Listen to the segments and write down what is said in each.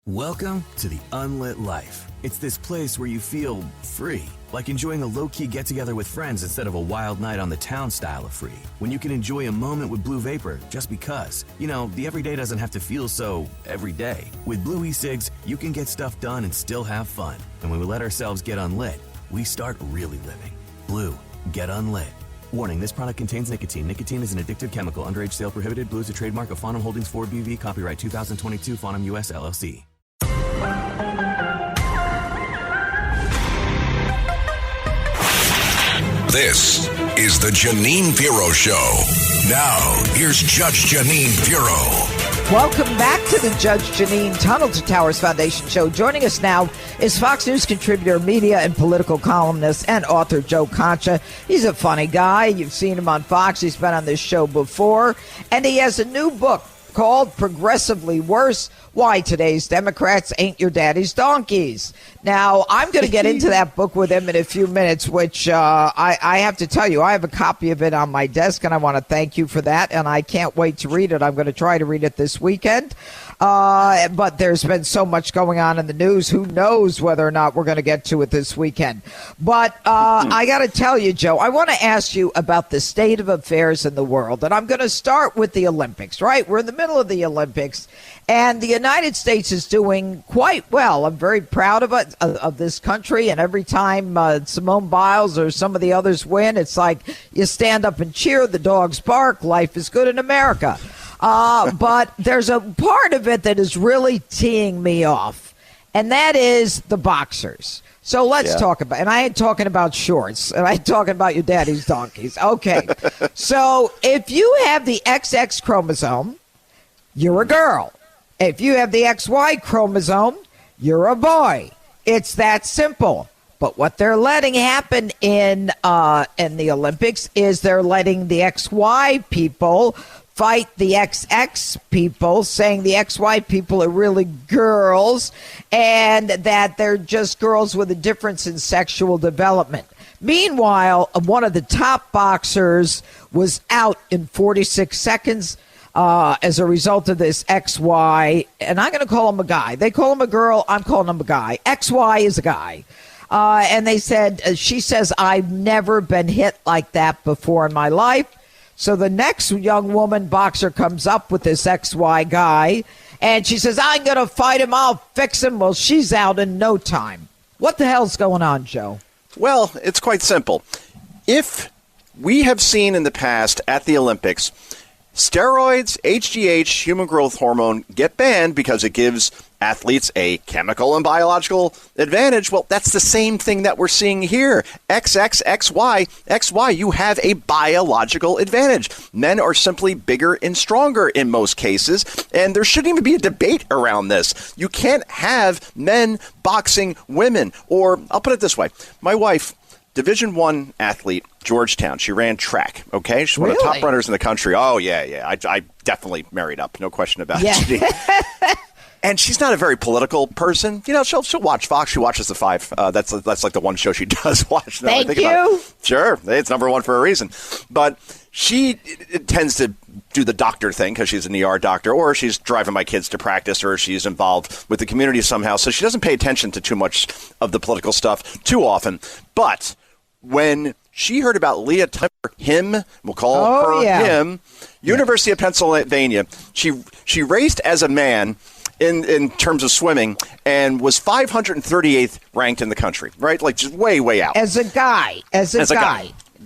Welcome to the Unlit Life. It's this place where you feel free, like enjoying a low-key get-together with friends instead of a wild night on the town style of free. When you can enjoy a moment with Blue Vapor just because. You know, the everyday doesn't have to feel so everyday. With Blue e-cigs, you can get stuff done and still have fun. And when we let ourselves get unlit, we start really living. Blue, get unlit. Warning, this product contains nicotine. Nicotine is an addictive chemical. Underage sale prohibited. Blue is a trademark of Fonum Holdings 4BV. Copyright 2022. Fonum US LLC. This is the Janine Pirro Show. Now, here's Judge Janine Pirro. Welcome back to the Judge Janine Tunnel to Towers Foundation Show. Joining us now is Fox News contributor, media and political columnist, and author Joe Concha. He's a funny guy. You've seen him on Fox. He's been on this show before. And he has a new book called Progressively Worse, Why Today's Democrats Ain't Your Daddy's Donkeys. Now, I'm going to get into that book with him in a few minutes, which I have to tell you, I have a copy of it on my desk, and I want to thank you for that, and I can't wait to read it. I'm going to try to read it this weekend. But there's been so much going on in the news. Who knows whether or not we're going to get to it this weekend. But I got to tell you, Joe, I want to ask you about the state of affairs in the world. And I'm going to start with the Olympics, right? We're in the middle of the Olympics, and the United States is doing quite well. I'm very proud of it, of this country. And every time Simone Biles or some of the others win, it's like you stand up and cheer, the dogs bark, life is good in America. But there's a part of it that is really teeing me off, and that is the boxers. So let's talk about, and I ain't talking about shorts, and I ain't talking about your daddy's donkeys. Okay. So if you have the XX chromosome, you're a girl. If you have the XY chromosome, you're a boy. It's that simple. But what they're letting happen in the Olympics is they're letting the XY people fight the XX people, saying the XY people are really girls and that they're just girls with a difference in sexual development. Meanwhile, one of the top boxers was out in 46 seconds as a result of this XY, and I'm going to call him a guy. They call him a girl. I'm calling him a guy. XY is a guy. And they said, she says, I've never been hit like that before in my life. So the next young woman boxer comes up with this XY guy, and she says, I'm going to fight him. I'll fix him. Well, she's out in no time. What the hell's going on, Joe? Well, it's quite simple. If we have seen in the past at the Olympics, steroids, HGH, human growth hormone, get banned because it gives athletes a chemical and biological advantage. Well, that's the same thing that we're seeing here. XY, you have a biological advantage. Men are simply bigger and stronger in most cases, and there shouldn't even be a debate around this. You can't have men boxing women. Or I'll put it this way. My wife, Division I athlete, Georgetown. She ran track, okay? She's one of the top runners in the country. Oh, yeah. I definitely married up. No question about it. And she's not a very political person. You know, she'll watch Fox. She watches The Five. That's like the one show she does watch. Thank you. Sure. It's number one for a reason. But she tends to do the doctor thing because she's an ER doctor, or she's driving my kids to practice, or she's involved with the community somehow. So she doesn't pay attention to too much of the political stuff too often. But when she heard about Leah Timer, we'll call him, University of Pennsylvania, she raced as a man in terms of swimming and was 538th ranked in the country, right? Like just way out. As a guy.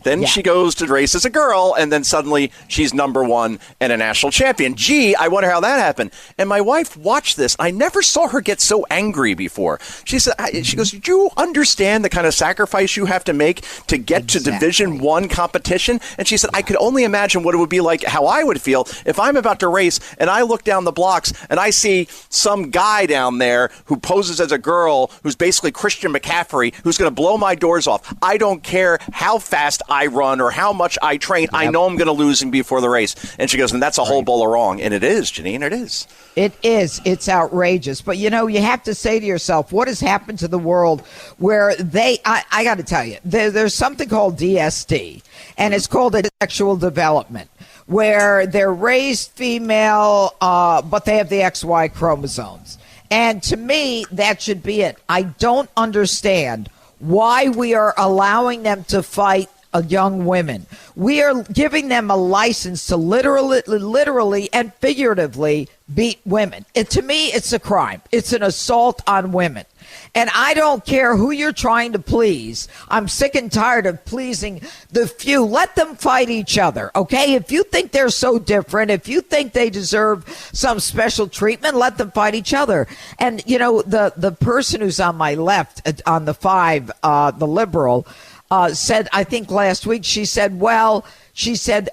Then she goes to race as a girl, and then suddenly she's number one and a national champion. Gee, I wonder how that happened. And my wife watched this. I never saw her get so angry before. She said, she goes, do you understand the kind of sacrifice you have to make to get to Division I competition? And she said, I could only imagine what it would be like, how I would feel if I'm about to race and I look down the blocks and I see some guy down there who poses as a girl, who's basically Christian McCaffrey, who's going to blow my doors off. I don't care how fast I run or how much I train. I know I'm going to lose him before the race. And she goes, and that's a whole bowl of wrong. And it is, Janine, it is. It is. It's outrageous. But, you know, you have to say to yourself, what has happened to the world where I got to tell you, there's something called DSD, and it's called sexual development, where they're raised female, but they have the XY chromosomes. And to me, that should be it. I don't understand why we are allowing them to fight young women. We are giving them a license to literally and figuratively beat women. To me, it's a crime. It's an assault on women. And I don't care who you're trying to please. I'm sick and tired of pleasing the few. Let them fight each other, okay? If you think they're so different, if you think they deserve some special treatment, let them fight each other. And, you know, the person who's on my left, on the 5, the liberal, said, I think last week, she said,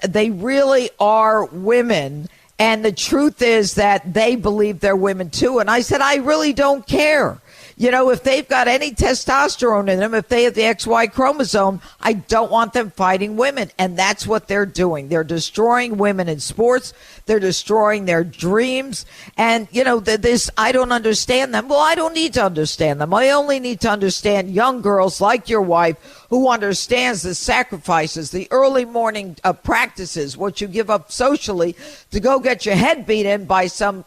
they really are women. And the truth is that they believe they're women, too. And I said, I really don't care. You know, if they've got any testosterone in them, if they have the XY chromosome, I don't want them fighting women. And that's what they're doing. They're destroying women in sports. They're destroying their dreams. And, you know, I don't understand them. Well, I don't need to understand them. I only need to understand young girls like your wife who understands the sacrifices, the early morning practices, what you give up socially to go get your head beat in by some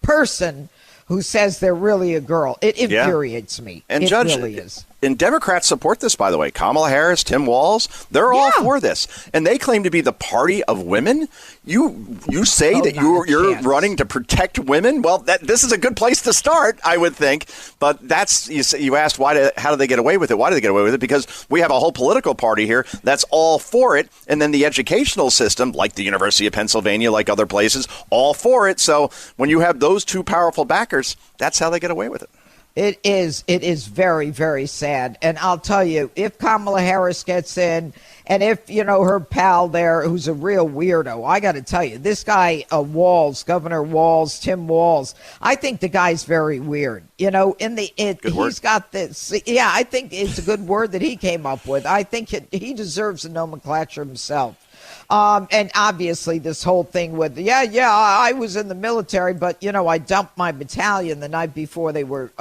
person who says they're really a girl. It infuriates me. And it Judge, really is. And Democrats support this, by the way. Kamala Harris, Tim Walz, they're all for this. And they claim to be the party of women. You say that you're running to protect women? Well, this is a good place to start, I would think. But you asked, how do they get away with it? Why do they get away with it? Because we have a whole political party here that's all for it. And then the educational system, like the University of Pennsylvania, like other places, all for it. So when you have those two powerful backers, that's how they get away with it. It is very, very sad. And I'll tell you, if Kamala Harris gets in, and if, you know, her pal there, who's a real weirdo, I got to tell you, this guy, Walz, Governor Walz, Tim Walz, I think the guy's very weird. You know, he's got this. Yeah, I think it's a good word that he came up with. I think he deserves a nomenclature himself. And obviously this whole thing with, I was in the military, but, you know, I dumped my battalion the night before they were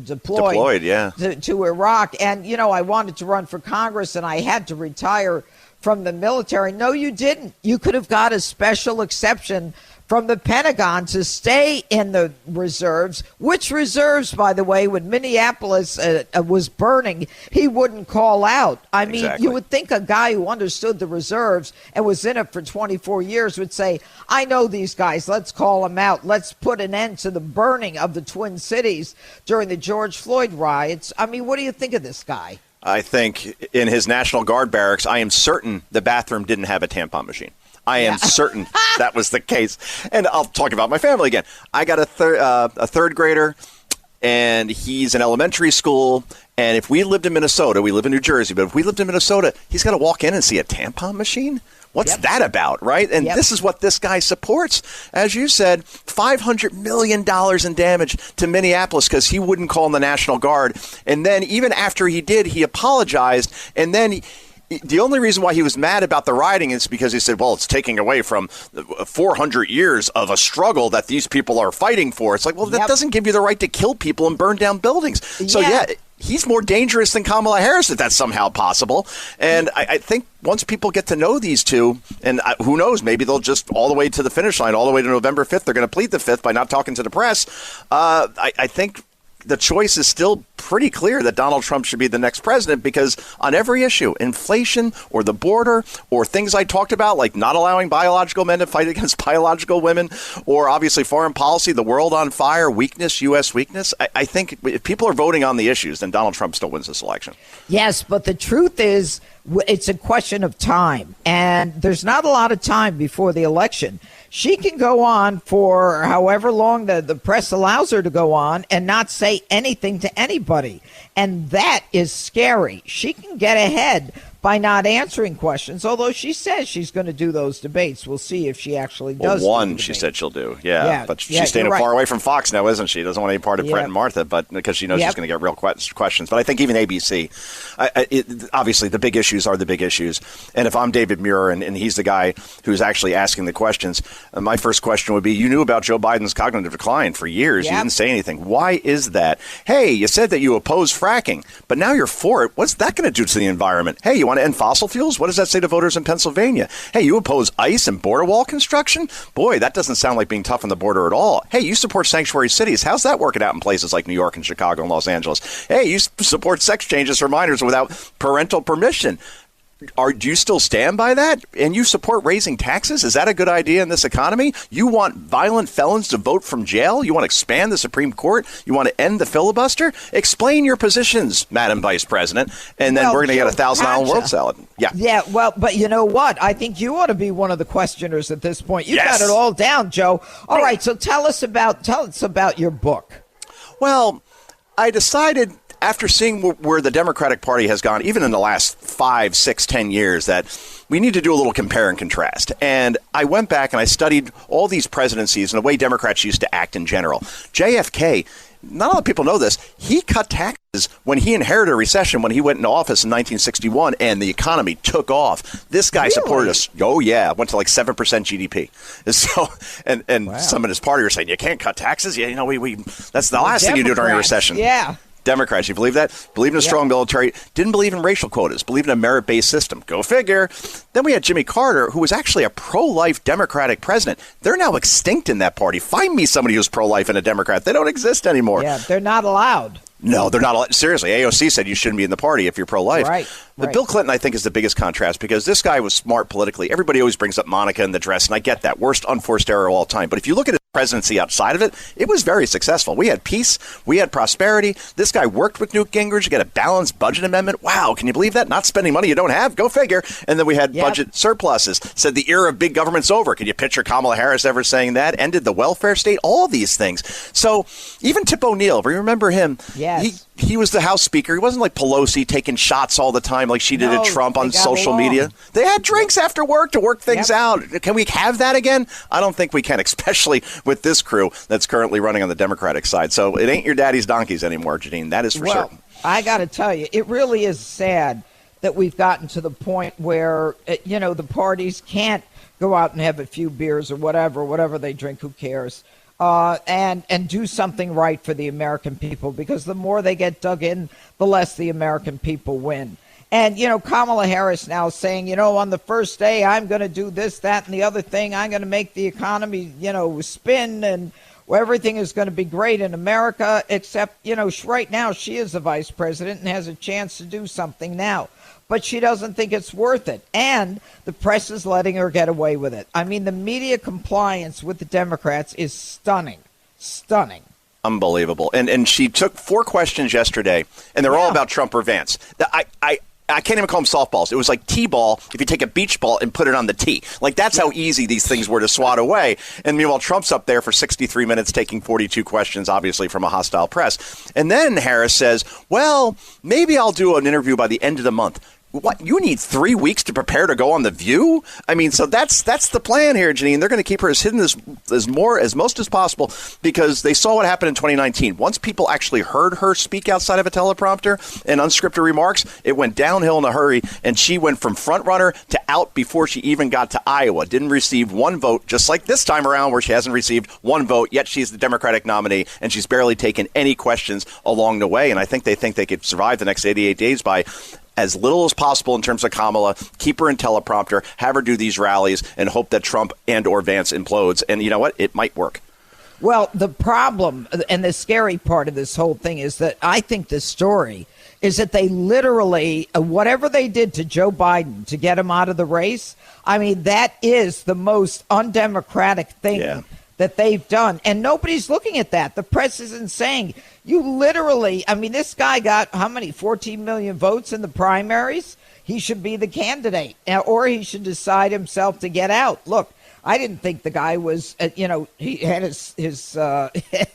deployed to Iraq. And, you know, I wanted to run for Congress and I had to retire from the military. No, you didn't. You could have got a special exception from the Pentagon to stay in the reserves, which reserves, by the way, when Minneapolis was burning, he wouldn't call out. I mean, You would think a guy who understood the reserves and was in it for 24 years would say, I know these guys, let's call them out. Let's put an end to the burning of the Twin Cities during the George Floyd riots. I mean, what do you think of this guy? I think in his National Guard barracks, I am certain the bathroom didn't have a tampon machine. I am certain that was the case. And I'll talk about my family again. I got a third grader, and he's in elementary school. And if we lived in Minnesota, we live in New Jersey, but if we lived in Minnesota, he's got to walk in and see a tampon machine? What's that about, right? And this is what this guy supports. As you said, $500 million in damage to Minneapolis because he wouldn't call in the National Guard. And then even after he did, he apologized. And then the only reason why he was mad about the rioting is because he said, well, it's taking away from 400 years of a struggle that these people are fighting for. It's like, well, that doesn't give you the right to kill people and burn down buildings. So, he's more dangerous than Kamala Harris if that's somehow possible. And I think once people get to know these two, and who knows, maybe they'll just all the way to the finish line, all the way to November 5th, they're going to plead the 5th by not talking to the press. I think the choice is still pretty clear that Donald Trump should be the next president because on every issue, inflation or the border or things I talked about, like not allowing biological men to fight against biological women, or obviously foreign policy, the world on fire, weakness, U.S. weakness. I think if people are voting on the issues, then Donald Trump still wins this election. Yes, but the truth is it's a question of time, and there's not a lot of time before the election. She can go on for however long the press allows her to go on and not say anything to anybody. And that is scary. She can get ahead by not answering questions, although she says she's going to do those debates. We'll see if she actually does. Well, one, she said she'll do. Yeah, but she's staying far away from Fox now, isn't she? Doesn't want any part of Brett and Martha, but because she knows she's going to get real questions. But I think even ABC, obviously the big issues are the big issues. And if I'm David Muir and he's the guy who's actually asking the questions, my first question would be, you knew about Joe Biden's cognitive decline for years. You didn't say anything. Why is that? Hey, you said that you oppose fracking, but now you're for it. What's that going to do to the environment? Hey, you want want to end fossil fuels? What does that say to voters in Pennsylvania? Hey, you oppose ICE and border wall construction? Boy, that doesn't sound like being tough on the border at all. Hey, you support sanctuary cities. How's that working out in places like New York and Chicago and Los Angeles? Hey, you support sex changes for minors without parental permission. Do you still stand by that? And you support raising taxes? Is that a good idea in this economy? You want violent felons to vote from jail? You want to expand the Supreme Court? You want to end the filibuster? Explain your positions, Madam Vice President, and then we're going to get a $1,000 world salad. Yeah, well, but you know what? I think you ought to be one of the questioners at this point. You got it all down, Joe. All right, so tell us about your book. Well, I decided, after seeing where the Democratic Party has gone, even in the last 5, 6, 10 years, that we need to do a little compare and contrast. And I went back and I studied all these presidencies and the way Democrats used to act in general. JFK, not a lot of people know this, he cut taxes when he inherited a recession when he went into office in 1961 and the economy took off. This guy supported us. Oh, yeah. Went to like 7% GDP. So, and some of his party were saying, you can't cut taxes. Yeah, that's the last thing you do during a recession. Yeah. Democrats, you believe that? Believed in a strong military, didn't believe in racial quotas, believed in a merit-based system. Go figure. Then we had Jimmy Carter, who was actually a pro-life Democratic president. They're now extinct in that party. Find me somebody who's pro-life and a Democrat. They don't exist anymore. Yeah, they're not allowed. No, they're not allowed. Seriously, AOC said you shouldn't be in the party if you're pro-life. Right. But Bill Clinton, I think, is the biggest contrast because this guy was smart politically. Everybody always brings up Monica and the dress, and I get that. Worst unforced error of all time. But if you look at his presidency outside of it, it was very successful. We had peace. We had prosperity. This guy worked with Newt Gingrich to get a balanced budget amendment. Wow, can you believe that? Not spending money you don't have? Go figure. And then we had budget surpluses. Said the era of big government's over. Can you picture Kamala Harris ever saying that? Ended the welfare state. All these things. So even Tip O'Neill, if you remember him, he was the House Speaker. He wasn't like Pelosi taking shots all the time like she did at Trump on social media. They had drinks after work to work things out. Can we have that again? I don't think we can, especially with this crew that's currently running on the Democratic side. So it ain't your daddy's donkeys anymore, Janine. That is for certain. I got to tell you, it really is sad that we've gotten to the point where, the parties can't go out and have a few beers or whatever they drink, who cares? And do something right for the American people, because the more they get dug in, the less the American people win. And, Kamala Harris now saying, on the first day, I'm going to do this, that, and the other thing. I'm going to make the economy, spin, and everything is going to be great in America, except, right now she is the vice president and has a chance to do something now. But she doesn't think it's worth it. And the press is letting her get away with it. I mean, the media compliance with the Democrats is stunning. Stunning. Unbelievable. And she took 4 questions yesterday, and they're all about Trump or Vance. I can't even call them softballs. It was like T-ball if you take a beach ball and put it on the tee. Like, that's how easy these things were to swat away. And meanwhile, Trump's up there for 63 minutes taking 42 questions, obviously, from a hostile press. And then Harris says, well, maybe I'll do an interview by the end of the month. What, you need 3 weeks to prepare to go on The View? I mean, so that's the plan here, Janine. They're going to keep her as hidden as most as possible, because they saw what happened in 2019. Once people actually heard her speak outside of a teleprompter and unscripted remarks, it went downhill in a hurry, and she went from front runner to out before she even got to Iowa. Didn't receive 1 vote, just like this time around where she hasn't received 1 vote, yet she's the Democratic nominee, and she's barely taken any questions along the way. And I think they could survive the next 88 days by as little as possible in terms of Kamala, keep her in teleprompter, have her do these rallies, and hope that Trump and or Vance implodes. And you know what? It might work. Well, the problem and the scary part of this whole thing is that I think the story is that they literally, whatever they did to Joe Biden to get him out of the race, I mean, that is the most undemocratic thing that they've done. And nobody's looking at that. The press isn't saying, you literally, I mean, this guy got how many, 14 million votes in the primaries? He should be the candidate, or he should decide himself to get out. Look, I didn't think the guy was, he had his had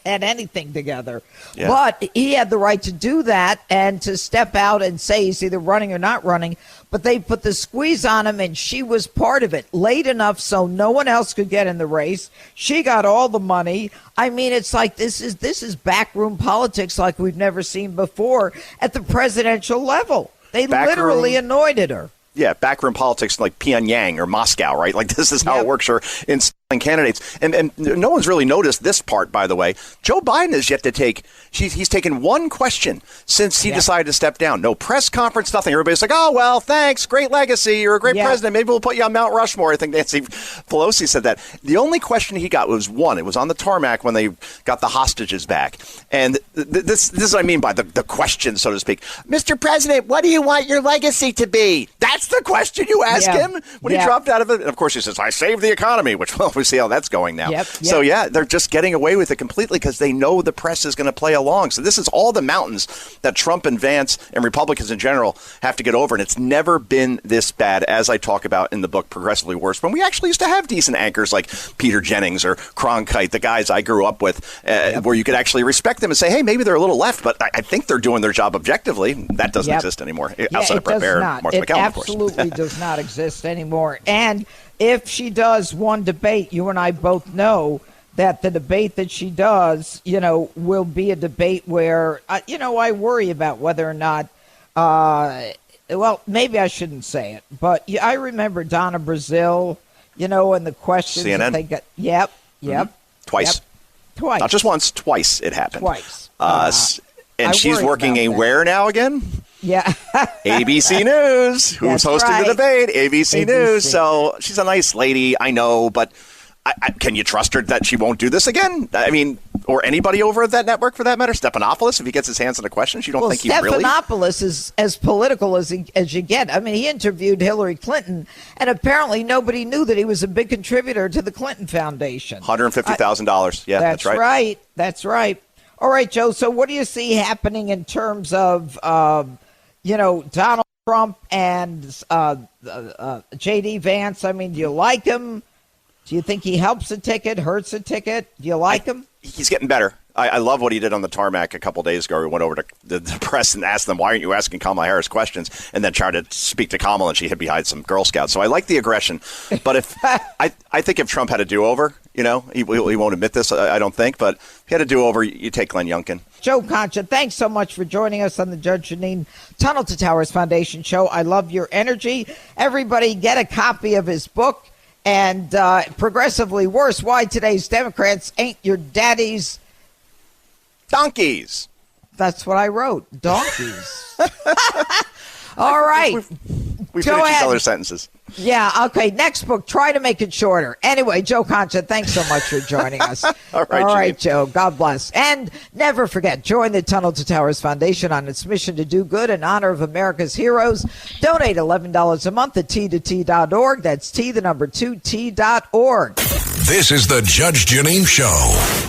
anything together. Yeah. But he had the right to do that and to step out and say he's either running or not running. But they put the squeeze on him, and she was part of it late enough so no one else could get in the race. She got all the money. I mean, it's like this is backroom politics like we've never seen before at the presidential level. They literally anointed her. Yeah, backroom politics like Pyongyang or Moscow, right? Like, this is how it works. Or in candidates, and no one's really noticed this part, by the way. Joe Biden has yet to take, he's taken one question since he decided to step down. No press conference, nothing. Everybody's like, oh, well, thanks, great legacy, you're a great president, maybe we'll put you on Mount Rushmore. I think Nancy Pelosi said that. The only question he got was one. It was on the tarmac when they got the hostages back. And this is what I mean by the question, so to speak. Mr. President, what do you want your legacy to be? That's the question you ask him when he dropped out of it. And of course, he says, I saved the economy, which, well, we see how that's going now. So, they're just getting away with it completely because they know the press is going to play along. So this is all the mountains that Trump and Vance and Republicans in general have to get over. And it's never been this bad, as I talk about in the book, Progressively Worse, when we actually used to have decent anchors like Peter Jennings or Cronkite, the guys I grew up with, where you could actually respect them and say, hey, maybe they're a little left, but I think they're doing their job objectively. That doesn't exist anymore. Outside of Brett Baier and Martha McCallum, of course. It absolutely does not exist anymore. And if she does one debate, you and I both know that the debate that she does, will be a debate where, I worry about whether or not, well, maybe I shouldn't say it, but I remember Donna Brazile, and the questions CNN. That they got. Yep. Twice. Not just once, twice it happened. Twice. And she's working where now again? Yeah. ABC News. Who's hosting the debate? ABC News. So she's a nice lady, I know, but can you trust her that she won't do this again? I mean, or anybody over at that network for that matter? Stephanopoulos, if he gets his hands on the questions, you don't think he really? Stephanopoulos is as political as you get. I mean, he interviewed Hillary Clinton, and apparently nobody knew that he was a big contributor to the Clinton Foundation. $150,000. Yeah, that's right. That's right. All right, Joe. So what do you see happening in terms of, Donald Trump and J.D. Vance? I mean, do you like him? Do you think he helps a ticket, hurts a ticket? Do you like him? He's getting better. I love what he did on the tarmac a couple days ago. He went over to the press and asked them, why aren't you asking Kamala Harris questions? And then tried to speak to Kamala, and she hid behind some Girl Scouts. So I like the aggression. But if I think if Trump had a do-over, he won't admit this, I don't think. But if he had a do-over, you take Glenn Youngkin. Joe Concha, thanks so much for joining us on the Judge Jeanine Tunnel to Towers Foundation show. I love your energy. Everybody get a copy of his book. And Progressively Worse, Why Today's Democrats Ain't Your Daddy's Donkeys. That's what I wrote. Donkeys. All right. We finish each other's sentences. Yeah, okay. Next book, try to make it shorter. Anyway, Joe Concha, thanks so much for joining us. All right, Joe. God bless. And never forget, join the Tunnel to Towers Foundation on its mission to do good in honor of America's heroes. Donate $11 a month at T2T.org. That's T2T.org. This is the Judge Jeanine Show.